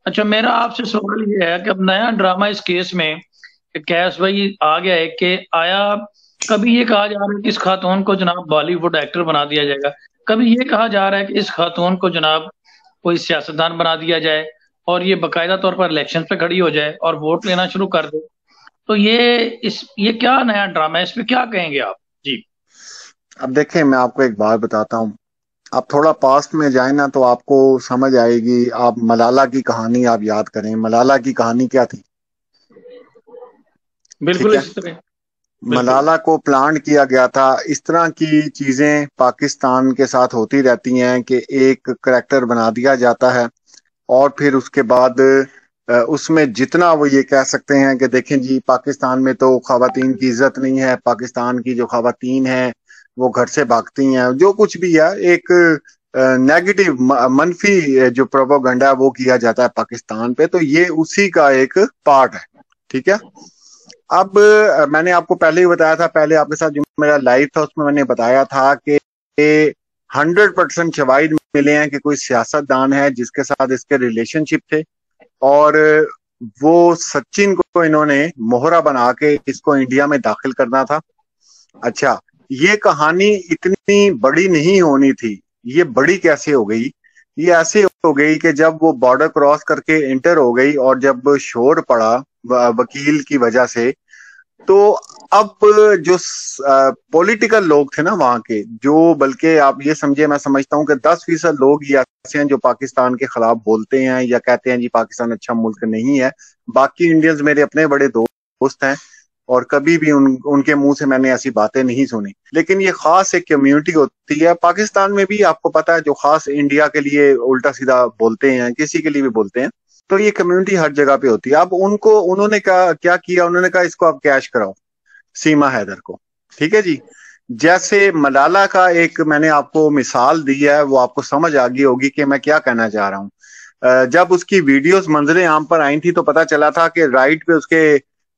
اچھا، میرا آپ سے سوال یہ ہے کہ اب نیا ڈرامہ اس کیس میں کیس بھائی آ گیا ہے کہ آیا کبھی یہ کہا جا رہا ہے کہ اس خاتون کو جناب بالی ووڈ ایکٹر بنا دیا جائے گا، کبھی یہ کہا جا رہا ہے کہ اس خاتون کو جناب کوئی سیاستدان بنا دیا جائے اور یہ باقاعدہ طور پر الیکشن پہ کھڑی ہو جائے اور ووٹ لینا شروع کر دے، تو یہ کیا نیا ڈرامہ ہے، اس پہ کیا کہیں گے آپ؟ جی اب دیکھیں، میں آپ کو ایک بات بتاتا ہوں. آپ تھوڑا پاسٹ میں جائیں نا تو آپ کو سمجھ آئے گی. آپ ملالہ کی کہانی آپ یاد کریں. ملالہ کی کہانی کیا تھی؟ بالکل ٹھیک ہے. اسی طرح. بالکل. ملالہ کو پلانٹ کیا گیا تھا. اس طرح کی چیزیں پاکستان کے ساتھ ہوتی رہتی ہیں کہ ایک کریکٹر بنا دیا جاتا ہے اور پھر اس کے بعد اس میں جتنا وہ یہ کہہ سکتے ہیں کہ دیکھیں جی پاکستان میں تو خواتین کی عزت نہیں ہے، پاکستان کی جو خواتین ہیں وہ گھر سے بھاگتی ہیں، جو کچھ بھی ہے ایک نیگیٹو منفی جو پروپیگنڈا ہے وہ کیا جاتا ہے پاکستان پہ. تو یہ اسی کا ایک پارٹ ہے. ٹھیک ہے. اب میں نے آپ کو پہلے ہی بتایا تھا، پہلے آپ کے ساتھ جو میرا لائیو تھا اس میں نے بتایا تھا کہ 100% شواہد ملے ہیں کہ کوئی سیاست دان ہے جس کے ساتھ اس کے ریلیشن شپ تھے اور وہ سچن کو انہوں نے مہرہ بنا کے اس کو انڈیا میں داخل کرنا تھا. اچھا، یہ کہانی اتنی بڑی نہیں ہونی تھی. یہ بڑی کیسے ہو گئی؟ یہ ایسے ہو گئی کہ جب وہ بارڈر کراس کر کے انٹر ہو گئی اور جب شور پڑا وکیل کی وجہ سے، تو اب جو پولیٹیکل لوگ تھے نا وہاں کے، جو بلکہ آپ یہ سمجھے، میں سمجھتا ہوں کہ 10% لوگ ہی ایسے ہیں جو پاکستان کے خلاف بولتے ہیں یا کہتے ہیں جی پاکستان اچھا ملک نہیں ہے. باقی انڈینز میرے اپنے بڑے دوست ہیں اور کبھی بھی ان کے منہ سے میں نے ایسی باتیں نہیں سنی. لیکن یہ خاص ایک کمیونٹی ہوتی ہے پاکستان میں بھی، آپ کو پتا ہے، جو خاص انڈیا کے لیے الٹا سیدھا بولتے ہیں، کسی کے لیے بھی بولتے ہیں. تو یہ کمیونٹی ہر جگہ پہ ہوتی ہے. اب انہوں نے کیا کیا، انہوں نے کہا اس کو آپ کیش کراؤ سیما حیدر کو. ٹھیک ہے جی. جیسے ملالہ کا ایک میں نے آپ کو مثال دی ہے، وہ آپ کو سمجھ آ گئی ہوگی کہ میں کیا کہنا چاہ رہا ہوں. جب اس کی ویڈیوز منظر عام پر آئی تھی تو پتا چلا تھا کہ رائٹ پہ اس کے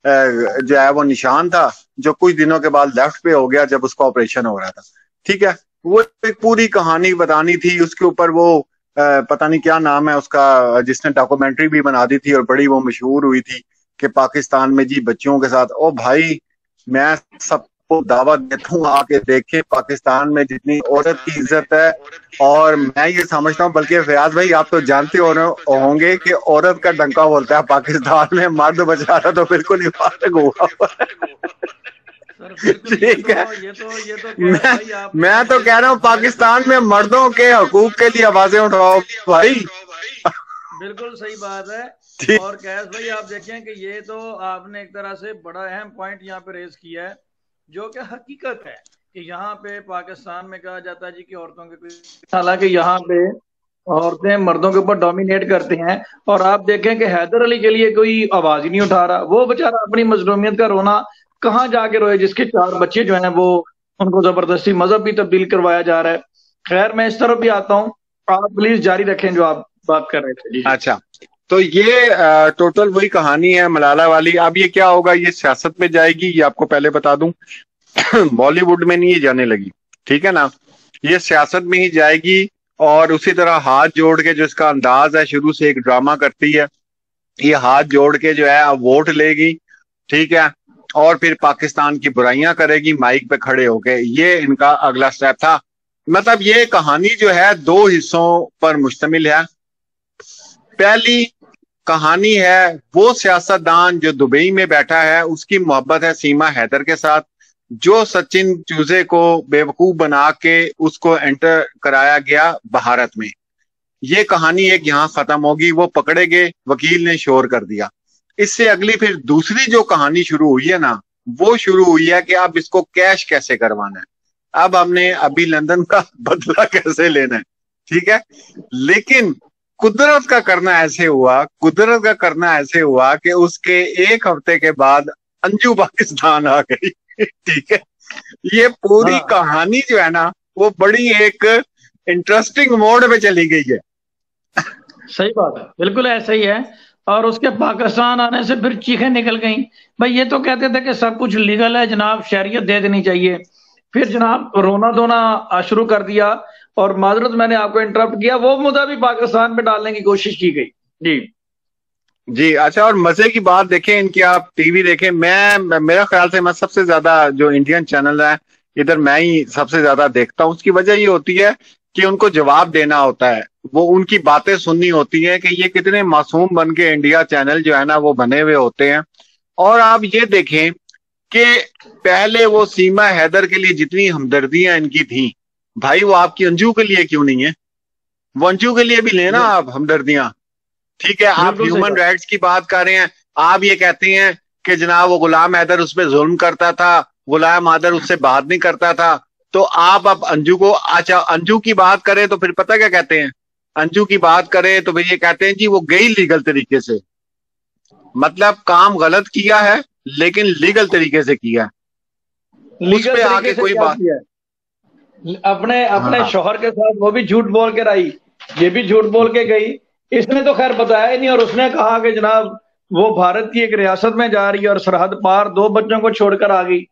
جو ہے وہ نشان تھا، جو کچھ دنوں کے بعد لیفٹ پہ ہو گیا جب اس کا آپریشن ہو رہا تھا. ٹھیک ہے. وہ ایک پوری کہانی بتانی تھی. اس کے اوپر وہ پتہ نہیں کیا نام ہے اس کا، جس نے ڈاکومنٹری بھی بنا دی تھی اور بڑی وہ مشہور ہوئی تھی کہ پاکستان میں جی بچیوں کے ساتھ. او بھائی، میں سب کو دعوت دیتا ہوں آ کے دیکھیں پاکستان میں جتنی عورت کی عزت ہے. اور میں یہ سمجھتا ہوں، بلکہ فیاض بھائی آپ تو جانتے ہوں گے کہ عورت کا ڈنکا بولتا ہے پاکستان میں، مرد بچارا تو بالکل ہی فارغ ہوا ہوا ہے. سر بالکل، ٹھیک ہے. یہ تو کیس بھائی آپ نے میں تو بالکل کہہ رہا ہوں پاکستان میں مردوں کے حقوق کے لیے آوازیں اٹھاؤ بھائی. بالکل صحیح بات ہے. ٹھیک. اور کیس بھائی آپ دیکھیں کہ یہ تو آپ نے ایک طرح سے بڑا اہم پوائنٹ یہاں پہ ریز کیا ہے، جو کہ حقیقت ہے کہ یہاں پہ پاکستان میں کہا جاتا ہے جی کہ عورتوں کے، حالانکہ یہاں پہ عورتیں مردوں کے اوپر ڈومینیٹ کرتے ہیں. اور آپ دیکھیں کہ حیدر علی کے لیے کوئی آواز ہی نہیں اٹھا رہا. وہ بےچارا اپنی مظلومیت کا رونا کہاں جا کے روئے، جس کے 4 بچے جو ہیں وہ ان کو زبردستی مذہب بھی تبدیل کروایا جا رہا ہے. خیر، میں اس طرف بھی آتا ہوں، آپ پلیز جاری رکھیں جو آپ بات کر رہے تھے. جی اچھا، تو یہ ٹوٹل وہی کہانی ہے ملالہ والی. اب یہ کیا ہوگا، یہ سیاست میں جائے گی، یہ آپ کو پہلے بتا دوں. بالی ووڈ میں نہیں یہ جانے لگی. ٹھیک ہے نا. یہ سیاست میں ہی جائے گی اور اسی طرح ہاتھ جوڑ کے، جو اس کا انداز ہے شروع سے ایک ڈرامہ کرتی ہے، یہ ہاتھ جوڑ کے جو ہے اب ووٹ لے گی. ٹھیک ہے. اور پھر پاکستان کی برائیاں کرے گی مائک پہ کھڑے ہو کے. یہ ان کا اگلا سٹیپ تھا. مطلب یہ کہانی جو ہے 2 حصوں پر مشتمل ہے. پہلی کہانی ہے وہ سیاستدان جو دبئی میں بیٹھا ہے، اس کی محبت ہے سیما حیدر کے ساتھ، جو سچن چوزے کو بیوقوف بنا کے اس کو انٹر کرایا گیا بھارت میں. یہ کہانی ایک یہاں ختم ہوگی. وہ پکڑے گئے، وکیل نے شور کر دیا. اس سے اگلی پھر دوسری جو کہانی شروع ہوئی ہے نا، وہ شروع ہوئی ہے کہ اب اس کو کیش کیسے کروانا ہے، اب ہم نے ابھی لندن کا بدلہ کیسے لینا ہے. ٹھیک ہے. لیکن قدرت کا کرنا ایسے ہوا کہ اس کے 1 ہفتے کے بعد انجو پاکستان آ گئی. ٹھیک ہے. یہ پوری ہاں، کہانی جو ہے نا وہ بڑی ایک انٹرسٹنگ موڈ پہ چلی گئی ہے. صحیح بات ہے، بالکل ایسا ہی ہے. اور اس کے پاکستان آنے سے پھر چیخیں نکل گئیں. بھائی یہ تو کہتے تھے کہ سب کچھ لیگل ہے جناب، شہریت دے دینی چاہیے. پھر جناب رونا دھونا شروع کر دیا. اور معذرت میں نے آپ کو انٹرپٹ کیا، وہ مدعا بھی پاکستان میں ڈالنے کی کوشش کی گئی. جی جی اچھا، اور مزے کی بات دیکھیں ان کی، آپ ٹی وی دیکھیں، میرا خیال سے میں سب سے زیادہ جو انڈین چینل ہے ادھر میں ہی سب سے زیادہ دیکھتا ہوں. اس کی وجہ یہ ہوتی ہے کہ ان کو جواب دینا ہوتا ہے، وہ ان کی باتیں سننی ہوتی ہیں کہ یہ کتنے معصوم بن کے انڈیا چینل جو ہے نا وہ بنے ہوئے ہوتے ہیں. اور آپ یہ دیکھیں کہ پہلے وہ سیما حیدر کے لیے جتنی ہمدردیاں ان کی تھیں، بھائی وہ آپ کی انجو کے لیے کیوں نہیں ہے؟ وہ انجو کے لیے بھی لینا آپ ہمدردیاں. ٹھیک ہے، آپ بالکل صحیح ہیومن بات. رائٹس کی بات کر رہے ہیں، آپ یہ کہتے ہیں کہ جناب وہ غلام حیدر اس پہ ظلم کرتا تھا، غلام حیدر اس سے بات نہیں کرتا تھا. تو آپ اب انجو کو، اچھا انجو کی بات کریں تو پھر پتہ کیا کہتے ہیں؟ انجو کی بات کریں تو پھر یہ کہتے ہیں جی وہ گئی لیگل طریقے سے. مطلب کام غلط کیا ہے لیکن لیگل طریقے سے کیا. اس لیگل پہ طریقے آگے سے کوئی کیا بات. کیا ہے؟ اپنے اپنے ہاں شوہر کے ساتھ وہ بھی جھوٹ بول کے آئی، یہ بھی جھوٹ بول کے گئی. اس نے تو خیر بتایا ہی نہیں، اور اس نے کہا کہ جناب وہ بھارت کی ایک ریاست میں جا رہی ہے اور سرحد پار 2 بچوں کو چھوڑ کر آ گئی.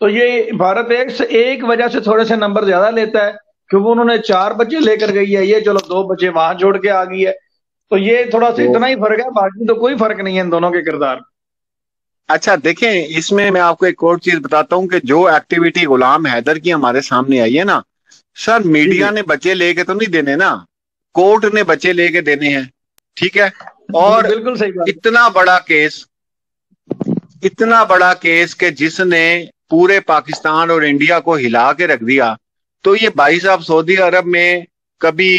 تو یہ بھارت ایک وجہ سے تھوڑے سے نمبر زیادہ لیتا ہے کہ وہ انہوں نے 4 بچے لے کر گئی ہے، یہ چلو 2 بچے وہاں چھوڑ کے آ گئی ہے. تو یہ تھوڑا سا تو اتنا ہی فرق ہے، باقی تو کوئی فرق نہیں ہے ان دونوں کے کردار. اچھا دیکھیں، اس میں آپ کو ایک اور چیز بتاتا ہوں کہ جو ایکٹیویٹی غلام حیدر کی ہمارے سامنے آئی ہے نا سر، جی میڈیا جی نے بچے لے کے تو نہیں دینے نا، کورٹ نے بچے لے کے دینے ہیں. ٹھیک ہے، اور بالکل صحیح بات. اتنا بڑا کیس، اتنا بڑا کیس کہ جس نے پورے پاکستان اور انڈیا کو ہلا کے رکھ دیا. تو یہ بھائی صاحب سعودی عرب میں کبھی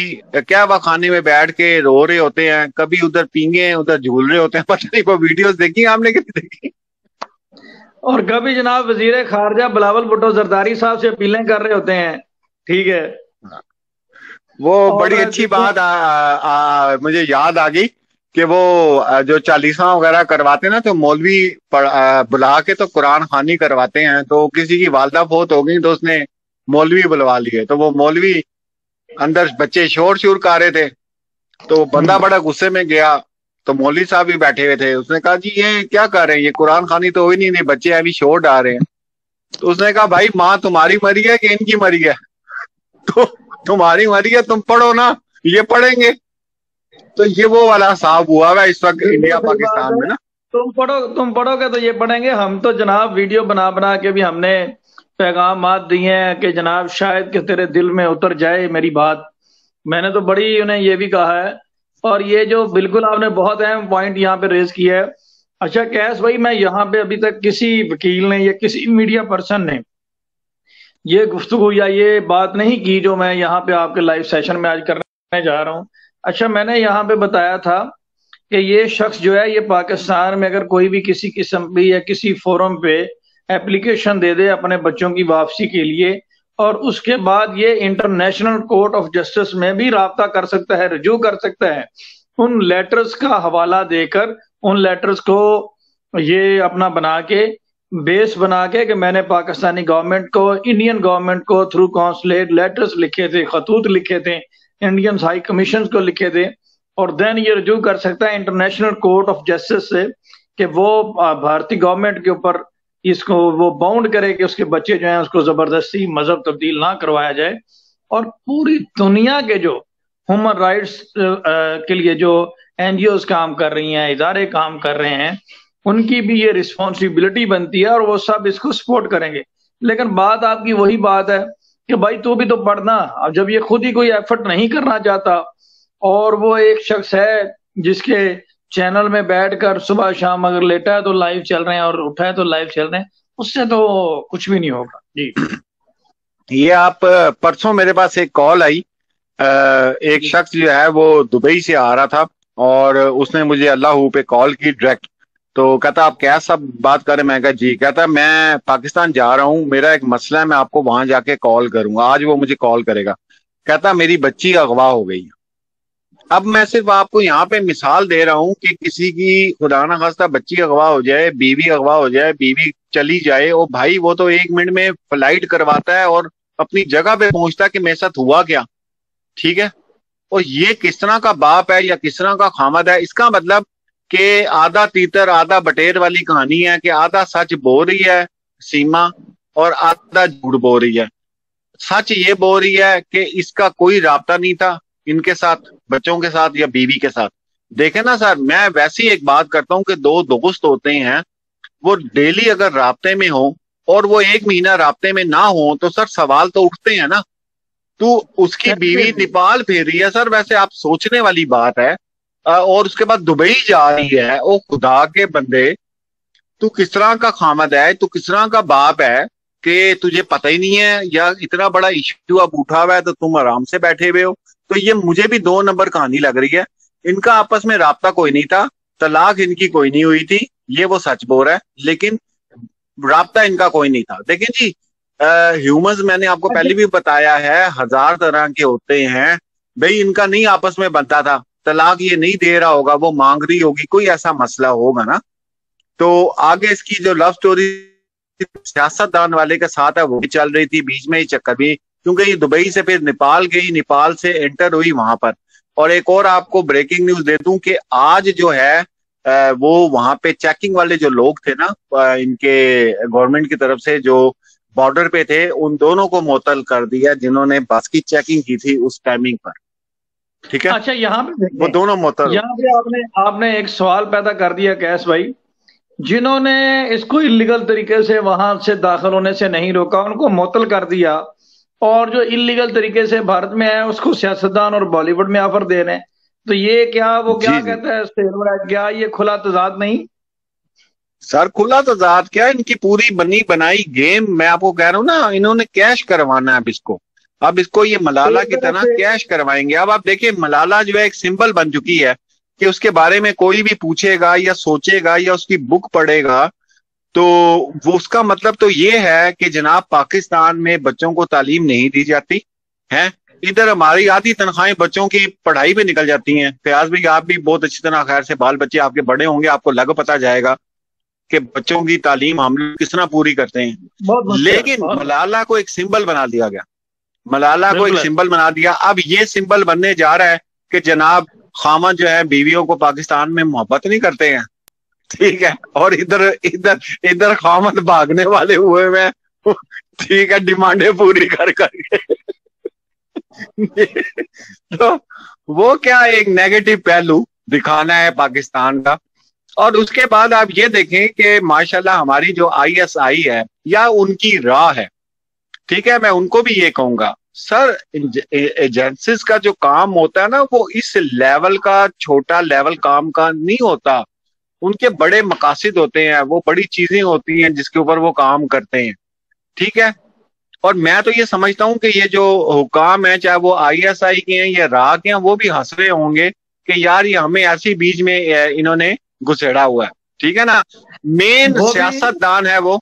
کیا وہ خانے میں بیٹھ کے رو رہے ہوتے ہیں، کبھی ادھر پینگے ہیں ادھر جھول رہے ہوتے ہیں. پتہ نہیں وہ ویڈیوز دیکھی آپ نے کہ نہیں دیکھی؟ اور کبھی جناب وزیر خارجہ بلاول بھٹو زرداری صاحب سے اپیلیں کر رہے ہوتے ہیں. ٹھیک ہے. وہ اور بڑی اچھی جس بات مجھے یاد آ گئی کہ وہ جو چالیساں وغیرہ کرواتے ہیں نا تو مولوی بلا کے تو قرآن خوانی کرواتے ہیں. تو کسی کی والدہ فوت ہو گئی تو اس نے مولوی بلوا لیے، تو وہ مولوی اندر بچے شور شور کر رہے تھے، تو بندہ بڑا غصے میں گیا. تو مولوی صاحب بھی بیٹھے ہوئے تھے، اس نے کہا جی یہ کیا کر رہے ہیں، یہ قرآن خوانی تو ہوئی نہیں، بچے ابھی شور ڈال رہے ہیں. تو اس نے کہا بھائی ماں تمہاری مری ہے کہ ان کی مری ہے؟ تو تمہاری مری ہے تم پڑھو نا، یہ پڑھیں گے. تو یہ وہ والا صاحب ہوا ہے اس وقت بالکل انڈیا صحیح بات پاکستان ہے. میں نا. تم پڑھو گے تو یہ پڑھیں گے. ہم تو جناب ویڈیو بنا بنا کے بھی ہم نے پیغامات دیے ہیں کہ جناب شاید کہ تیرے دل میں اتر جائے میری بات. میں نے تو بڑی انہیں یہ بھی کہا ہے. اور یہ جو بالکل آپ نے بہت اہم پوائنٹ یہاں پہ ریز کیا ہے. اچھا کیس بھائی، میں یہاں پہ ابھی تک کسی وکیل نے یا کسی میڈیا پرسن نے یہ گفتگو یا یہ بات نہیں کی جو میں یہاں پہ آپ کے لائیو سیشن میں آج کرنے جا رہا ہوں. اچھا میں نے یہاں پہ بتایا تھا کہ یہ شخص جو ہے یہ پاکستان میں اگر کوئی بھی کسی قسم بھی یا کسی فورم پہ اپلیکیشن دے دے اپنے بچوں کی واپسی کے لیے، اور اس کے بعد یہ انٹرنیشنل کورٹ آف جسٹس میں بھی رابطہ کر سکتا ہے، رجوع کر سکتا ہے. ان لیٹرز کا حوالہ دے کر ان لیٹرز کو یہ اپنا بنا کے بیس بنا کے کہ میں نے پاکستانی گورنمنٹ کو، انڈین گورنمنٹ کو تھرو کونسلیٹ لیٹرز لکھے تھے، خطوط لکھے تھے، انڈین ہائی کمیشنز کو لکھے تھے. اور دین یہ رجوع کر سکتا ہے انٹرنیشنل کورٹ آف جسٹس سے کہ وہ بھارتی گورنمنٹ کے اوپر اس کو وہ باؤنڈ کرے کہ اس کے بچے جو ہیں اس کو زبردستی مذہب تبدیل نہ کروایا جائے. اور پوری دنیا کے جو ہیومن رائٹس کے لیے جو این جی اوز کام کر رہی ہیں، ادارے کام کر رہے ہیں، ان کی بھی یہ رسپانسبلٹی بنتی ہے اور وہ سب اس کو سپورٹ کریں گے. لیکن بات آپ کی وہی بات ہے کہ بھائی تو بھی تو پڑھنا. اب جب یہ خود ہی کوئی ایفرٹ نہیں کرنا چاہتا اور وہ ایک شخص ہے جس کے چینل میں بیٹھ کر صبح شام اگر لیٹا ہے تو لائیو چل رہے ہیں اور اٹھا ہے تو لائیو چل رہے ہیں، اس سے تو کچھ بھی نہیں ہوگا. جی یہ آپ پرسوں میرے پاس ایک کال آئی، ایک جی شخص جو ہے وہ دبئی سے آ رہا تھا اور اس نے مجھے اللہ پہ کال کی ڈائریکٹ. تو کہتا آپ کیا سب بات کریں؟ میں کہا جی. کہتا میں پاکستان جا رہا ہوں، میرا ایک مسئلہ ہے، میں آپ کو وہاں جا کے کال کروں گا. آج وہ مجھے کال کرے گا. کہتا میری بچی اغوا ہو گئی. اب میں صرف آپ کو یہاں پہ مثال دے رہا ہوں کہ کسی کی خدا نہ خواستہ بچی اغوا ہو جائے، بیوی اغوا ہو جائے، بیوی چلی جائے، اور بھائی وہ تو 1 منٹ میں فلائٹ کرواتا ہے اور اپنی جگہ پہ پہنچتا کہ میرے ساتھ ہوا کیا. ٹھیک ہے، اور یہ کس طرح کا باپ ہے یا کس طرح کا خامد ہے؟ اس کا مطلب کہ آدھا تیتر آدھا بٹیر والی کہانی ہے کہ آدھا سچ بول رہی ہے سیما اور آدھا جھوٹ بول رہی ہے. سچ یہ بول رہی ہے کہ اس کا کوئی رابطہ نہیں تھا ان کے ساتھ، بچوں کے ساتھ یا بیوی کے ساتھ، دیکھیں نا سر، میں ویسی ایک بات کرتا ہوں کہ دو دوست ہوتے ہیں، وہ ڈیلی اگر رابطے میں ہوں اور وہ ایک مہینہ رابطے میں نہ ہوں تو سر سوال تو اٹھتے ہیں نا. تو اس کی بیوی نیپال پھیر رہی ہے سر، ویسے آپ سوچنے والی بات ہے، اور اس کے بعد دبئی جا رہی ہے. او خدا کے بندے، تو کس طرح کا خامد ہے، تو کس طرح کا باپ ہے کہ تجھے پتہ ہی نہیں ہے، یا اتنا بڑا ایشو اب اٹھا ہوا ہے تو تم آرام سے بیٹھے ہوئے ہو. تو یہ مجھے بھی 2 نمبر کہانی لگ رہی ہے. ان کا آپس میں رابطہ کوئی نہیں تھا، طلاق ان کی کوئی نہیں ہوئی تھی، یہ وہ سچ بول رہا ہے، لیکن رابطہ ان کا کوئی نہیں تھا. دیکھیں جی، ہیومنز میں نے آپ کو پہلے بھی بتایا ہے 1000 طرح کے ہوتے ہیں. بھئی ان کا نہیں آپس میں بنتا تھا، طلاق یہ نہیں دے رہا ہوگا، وہ مانگ رہی ہوگی، کوئی ایسا مسئلہ ہوگا نا. تو آگے اس کی جو لو سٹوری سیاست دان والے کے ساتھ ہے وہ بھی چل رہی تھی، بیچ میں ہی چکر بھی، کیونکہ یہ دبئی سے پھر نیپال گئی، نیپال سے انٹر ہوئی وہاں پر. اور ایک اور آپ کو بریکنگ نیوز دے دوں کہ آج جو ہے وہ وہاں پہ چیکنگ والے جو لوگ تھے نا ان کے گورنمنٹ کی طرف سے، جو بارڈر پہ تھے، ان دونوں کو معطل کر دیا جنہوں نے بس کی چیکنگ کی تھی اس ٹائمنگ پر. ٹھیک ہے، اچھا یہاں پہ وہ دونوں معطل. یہاں پہ آپ نے ایک سوال پیدا کر دیا کیس بھائی، جنہوں نے اس کو انلیگل طریقے سے وہاں سے داخل ہونے سے نہیں روکا ان کو معطل کر دیا، اور جو انلیگل طریقے سے بھارت میں ہے اس کو سیاستدان اور بالی ووڈ میں آفر دے رہے ہیں. تو یہ کیا وہ کیا کہتا ہے، کیا یہ کھلا تضاد نہیں؟ سر کھلا تضاد کیا، ان کی پوری بنی بنائی گیم، میں آپ کو کہہ رہا ہوں نا، انہوں نے کیش کروانا ہے اب اس کو. اب اس کو یہ ملالہ کی طرح کیش کروائیں گے. اب آپ دیکھیں ملالہ جو ہے ایک سمبل بن چکی ہے کہ اس کے بارے میں کوئی بھی پوچھے گا یا سوچے گا یا اس کی بک پڑھے گا تو وہ اس کا مطلب تو یہ ہے کہ جناب پاکستان میں بچوں کو تعلیم نہیں دی جاتی ہے. ادھر ہماری آدھی تنخواہیں بچوں کی پڑھائی پہ نکل جاتی ہیں. فیاض بھائی آپ بھی بہت اچھی طرح خیر سے بال بچے آپ کے بڑے ہوں گے، آپ کو لگ پتا جائے گا کہ بچوں کی تعلیم ہم لوگ کس طرح پوری کرتے ہیں. لیکن ملالہ کو ایک سمبل بنا دیا گیا، ملالہ کو ایک سمبل بنا دیا. اب یہ سمبل بننے جا رہا ہے کہ جناب خامد جو ہے بیویوں کو پاکستان میں محبت نہیں کرتے ہیں، ٹھیک ہے، اور ادھر خامد بھاگنے والے ہوئے میں، ٹھیک ہے، ڈیمانڈیں پوری کر کے. تو وہ کیا ایک نیگیٹو پہلو دکھانا ہے پاکستان کا. اور اس کے بعد آپ یہ دیکھیں کہ ماشاءاللہ ہماری جو ISI ہے یا ان کی راہ ہے، ٹھیک ہے، میں ان کو بھی یہ کہوں گا سر، ایجنسیز کا جو کام ہوتا ہے نا وہ اس لیول کا چھوٹا لیول کام کا نہیں ہوتا. ان کے بڑے مقاصد ہوتے ہیں، وہ بڑی چیزیں ہوتی ہیں جس کے اوپر وہ کام کرتے ہیں، ٹھیک ہے. اور میں تو یہ سمجھتا ہوں کہ یہ جو حکام ہیں چاہے وہ ISI کے ہیں یا راہ کے ہیں، وہ بھی ہنس رہے ہوں گے کہ یار یہ ہمیں ایسی بیچ میں انہوں نے گھسیڑا ہوا ہے، ٹھیک ہے نا. مین سیاست دان ہے وہ،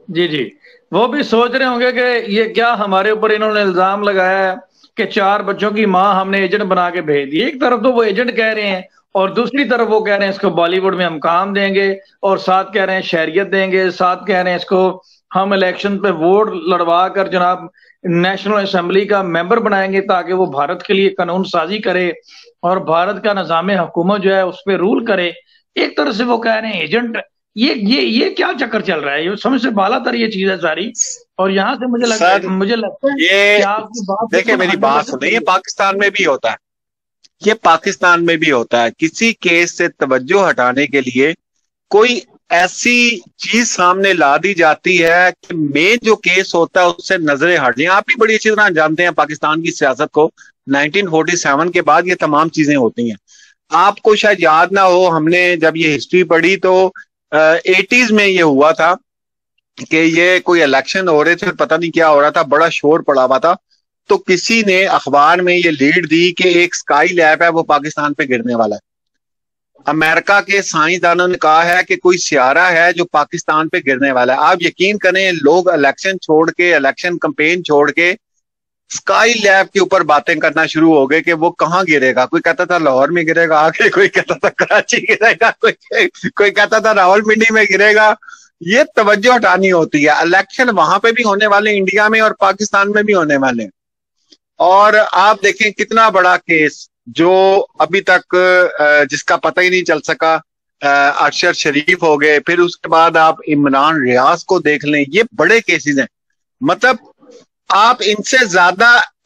جی وہ بھی سوچ رہے ہوں گے کہ یہ کیا ہمارے اوپر انہوں نے الزام لگایا ہے کہ 4 بچوں کی ماں ہم نے ایجنٹ بنا کے بھیج دی. ایک طرف تو وہ ایجنٹ کہہ رہے ہیں اور دوسری طرف وہ کہہ رہے ہیں اس کو بالی ووڈ میں ہم کام دیں گے، اور ساتھ کہہ رہے ہیں شہریت دیں گے، ساتھ کہہ رہے ہیں اس کو ہم الیکشن پہ ووٹ لڑوا کر جناب نیشنل اسمبلی کا ممبر بنائیں گے تاکہ وہ بھارت کے لیے قانون سازی کرے اور بھارت کا نظام حکومت جو ہے اس پہ رول کرے. ایک طرح سے وہ کہہ رہے ہیں ایجنٹ. یہ کیا چکر چل رہا ہے؟ یہ سمجھ سے بالا تر یہ چیز ہے ساری. اور یہاں سے مجھے لگتا ہے یہ دیکھیں میری بات سنیں، یہ پاکستان میں بھی ہوتا ہے، یہ پاکستان میں بھی ہوتا ہے. کسی کیس سے توجہ ہٹانے کے لیے کوئی ایسی چیز سامنے لا دی جاتی ہے کہ مین جو کیس ہوتا ہے اس سے نظریں ہٹ جائیں. آپ بھی بڑی اچھی طرح جانتے ہیں پاکستان کی سیاست کو، 1947 کے بعد یہ تمام چیزیں ہوتی ہیں. آپ کو شاید یاد نہ ہو، ہم نے جب یہ ہسٹری پڑھی تو 80s میں یہ ہوا تھا کہ یہ کوئی الیکشن ہو رہے تھے، پتہ نہیں کیا ہو رہا تھا، بڑا شور پڑا ہوا تھا. تو کسی نے اخبار میں یہ لیڈ دی کہ ایک اسکائی لیب ہے وہ پاکستان پہ گرنے والا ہے. امریکہ کے سائنسدانوں نے کہا ہے کہ کوئی سیارہ ہے جو پاکستان پہ گرنے والا ہے. آپ یقین کریں لوگ الیکشن چھوڑ کے، الیکشن کمپین چھوڑ کے اسکائی لیب کے اوپر باتیں کرنا شروع ہو گئے کہ وہ کہاں گرے گا. کوئی کہتا تھا لاہور میں گرے گا آگے، کوئی کہتا تھا کراچی گرے گا، کوئی کہتا تھا راولپنڈی میں گرے گا. یہ توجہ ہٹانی ہوتی ہے. الیکشن وہاں پہ بھی ہونے والے، انڈیا میں اور پاکستان میں بھی ہونے والے. اور آپ دیکھیں کتنا بڑا کیس جو ابھی تک جس کا پتہ ہی نہیں چل سکا، ارشد شریف ہو گئے، پھر اس کے بعد آپ عمران ریاض کو دیکھ لیں. یہ بڑے کیسز ہیں، مطلب آپ ان سے زیادہ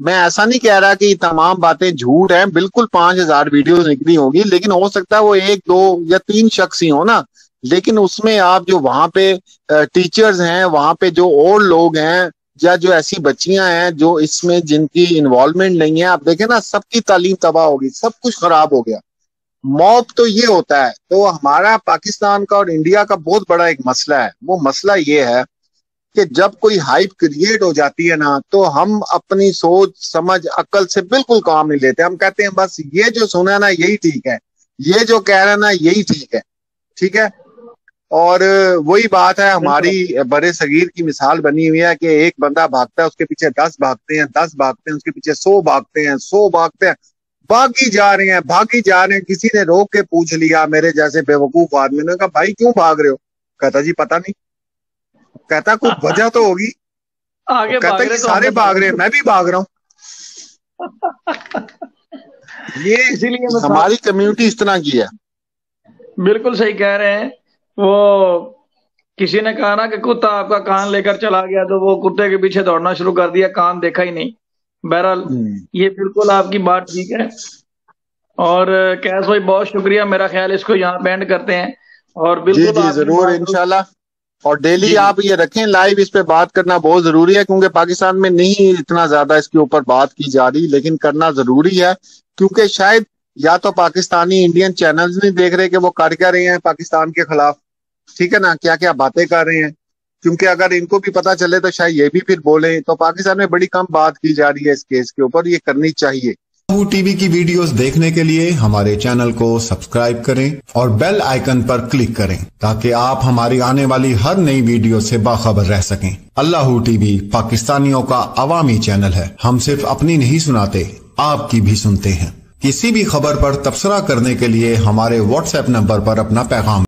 میں ایسا نہیں کہہ رہا کہ یہ تمام باتیں جھوٹ ہیں، بالکل 5000 ویڈیوز نکلی ہوں گی، لیکن ہو سکتا ہے وہ 1 2 یا 3 شخص ہی ہو نا، لیکن اس میں آپ جو وہاں پہ ٹیچرز ہیں، وہاں پہ جو اور لوگ ہیں، یا جو ایسی بچیاں ہیں جو اس میں جن کی انوالومنٹ نہیں ہے، آپ دیکھیں نا سب کی تعلیم تباہ ہوگی، سب کچھ خراب ہو گیا۔ موب تو یہ ہوتا ہے۔ تو ہمارا پاکستان کا اور انڈیا کا بہت بڑا ایک مسئلہ ہے، وہ مسئلہ یہ ہے کہ جب کوئی ہائپ کریٹ ہو جاتی ہے نا، تو ہم اپنی سوچ سمجھ عقل سے بالکل کام نہیں لیتے، ہم کہتے ہیں بس یہ جو سنا ہے نا یہی ٹھیک ہے، یہ جو کہہ رہے ہیں نا یہی ٹھیک ہے، ٹھیک ہے۔ اور وہی بات ہے، ہماری برے صغیر کی مثال بنی ہوئی ہے کہ ایک بندہ بھاگتا ہے، اس کے پیچھے 10 بھاگتے ہیں، 10 بھاگتے ہیں، اس کے پیچھے 100 بھاگتے ہیں، 100 بھاگتے ہیں، بھاگی جا رہے ہیں، بھاگی جا رہے ہیں۔ کسی نے روک کے پوچھ لیا میرے جیسے بے وقوف آدمی نے، کہا بھائی کیوں بھاگ رہے ہو؟ کہتا جی پتہ نہیں۔ کہتا کوئی وجہ تو ہوگی؟ آگے کہتا یہ سارے بھاگ رہے ہیں، میں بھی بھاگ رہا ہوں۔ اسی لیے یہ ہماری کمیونٹی اس طرح کی ہے۔ بالکل صحیح کہہ رہے ہیں۔ وہ کسی نے کہا نا کہ کتا آپ کا کان لے کر چلا گیا تو وہ کتے کے پیچھے دوڑنا شروع کر دیا، کان دیکھا ہی نہیں۔ بہرحال یہ بالکل آپ کی بات ٹھیک ہے۔ اور کیس بھائی بہت شکریہ، میرا خیال اس کو یہاں پہ اینڈ کرتے ہیں۔ اور بالکل جی ضرور انشاءاللہ، اور ڈیلی آپ یہ رکھیں لائیو، اس پہ بات کرنا بہت ضروری ہے، کیونکہ پاکستان میں نہیں اتنا زیادہ اس کے اوپر بات کی جا رہی، لیکن کرنا ضروری ہے، کیونکہ شاید یا تو پاکستانی انڈین چینلز نہیں دیکھ رہے کہ وہ کر کیا رہے ہیں پاکستان کے خلاف، ٹھیک ہے نا، کیا کیا باتیں کر رہے ہیں، کیونکہ اگر ان کو بھی پتا چلے تو شاید یہ بھی پھر بولیں۔ تو پاکستان میں بڑی کم بات کی جا رہی ہے اس کیس کے اوپر، یہ کرنی چاہیے۔ ٹی وی کی ویڈیوز دیکھنے کے لیے ہمارے چینل کو سبسکرائب کریں اور بیل آئیکن پر کلک کریں تاکہ آپ ہماری آنے والی ہر نئی ویڈیو سے باخبر رہ سکیں۔ اللہ ٹی وی پاکستانیوں کا عوامی چینل ہے، ہم صرف اپنی نہیں سناتے، آپ کی بھی سنتے ہیں۔ کسی بھی خبر پر تبصرہ کرنے کے لیے ہمارے واٹس ایپ نمبر پر اپنا پیغام